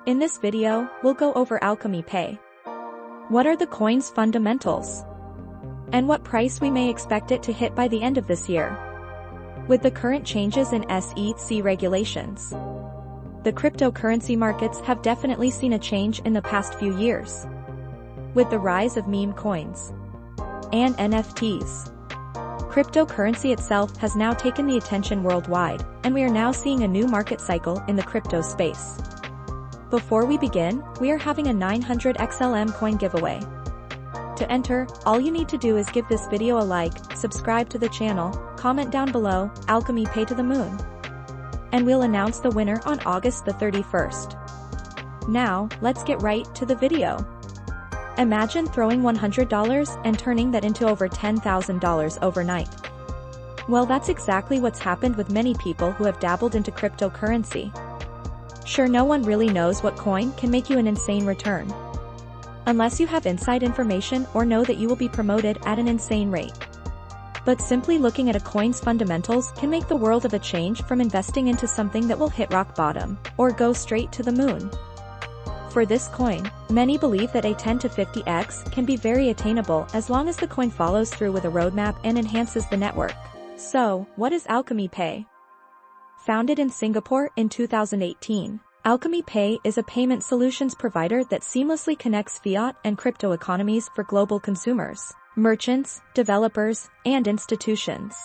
In this video, we'll go over Alchemy Pay. What are the coin's fundamentals? And what price we may expect it to hit by the end of this year? With the current changes in SEC regulations, the cryptocurrency markets have definitely seen a change in the past few years. With the rise of meme coins and NFTs, cryptocurrency itself has now taken the attention worldwide, and we are now seeing a new market cycle in the crypto space. Before we begin, we are having a 900 XLM coin giveaway. To enter, all you need to do is give this video a like, subscribe to the channel, comment down below, Alchemy Pay to the moon. And we'll announce the winner on August the 31st. Now, let's get right to the video. Imagine throwing $100 and turning that into over $10,000 overnight. Well, that's exactly what's happened with many people who have dabbled into cryptocurrency. Sure, no one really knows what coin can make you an insane return, unless you have inside information or know that you will be promoted at an insane rate. But simply looking at a coin's fundamentals can make the world of a change from investing into something that will hit rock bottom, or go straight to the moon. For this coin, many believe that a 10 to 50x can be very attainable as long as the coin follows through with a roadmap and enhances the network. So, what is Alchemy Pay? Founded in Singapore in 2018, Alchemy Pay is a payment solutions provider that seamlessly connects fiat and crypto economies for global consumers, merchants, developers, and institutions.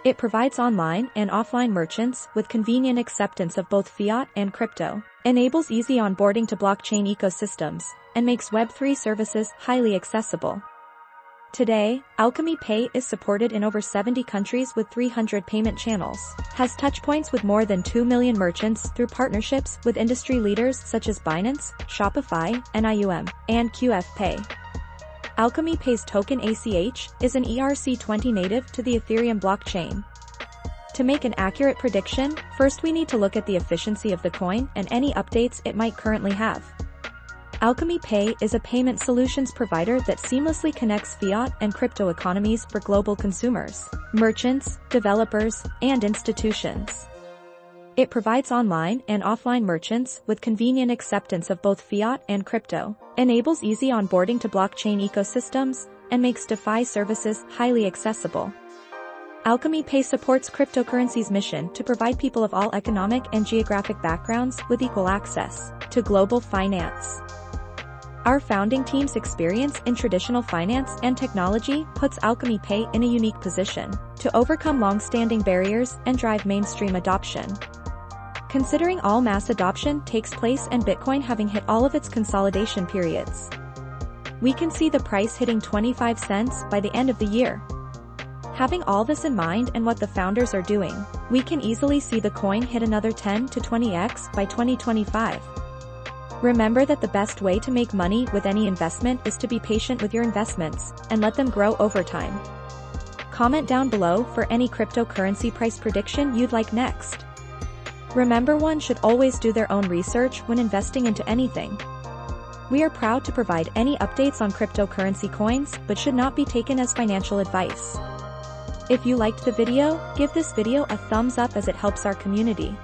It provides online and offline merchants with convenient acceptance of both fiat and crypto, enables easy onboarding to blockchain ecosystems, and makes Web3 services highly accessible. Today, Alchemy Pay is supported in over 70 countries with 300 payment channels, has touchpoints with more than 2 million merchants through partnerships with industry leaders such as Binance, Shopify, NIUM, and QF Pay. Alchemy Pay's token ACH is an ERC20 native to the Ethereum blockchain. To make an accurate prediction, first we need to look at the efficiency of the coin and any updates it might currently have. Alchemy Pay is a payment solutions provider that seamlessly connects fiat and crypto economies for global consumers, merchants, developers, and institutions. It provides online and offline merchants with convenient acceptance of both fiat and crypto, enables easy onboarding to blockchain ecosystems, and makes DeFi services highly accessible. Alchemy Pay supports cryptocurrency's mission to provide people of all economic and geographic backgrounds with equal access to global finance. Our founding team's experience in traditional finance and technology puts Alchemy Pay in a unique position to overcome long-standing barriers and drive mainstream adoption. Considering all mass adoption takes place and Bitcoin having hit all of its consolidation periods, we can see the price hitting 25 cents by the end of the year. Having all this in mind and what the founders are doing, we can easily see the coin hit another 10 to 20x by 2025. Remember that the best way to make money with any investment is to be patient with your investments and let them grow over time. Comment down below for any cryptocurrency price prediction you'd like next. Remember, one should always do their own research when investing into anything. We are proud to provide any updates on cryptocurrency coins, but should not be taken as financial advice. If you liked the video, give this video a thumbs up as it helps our community.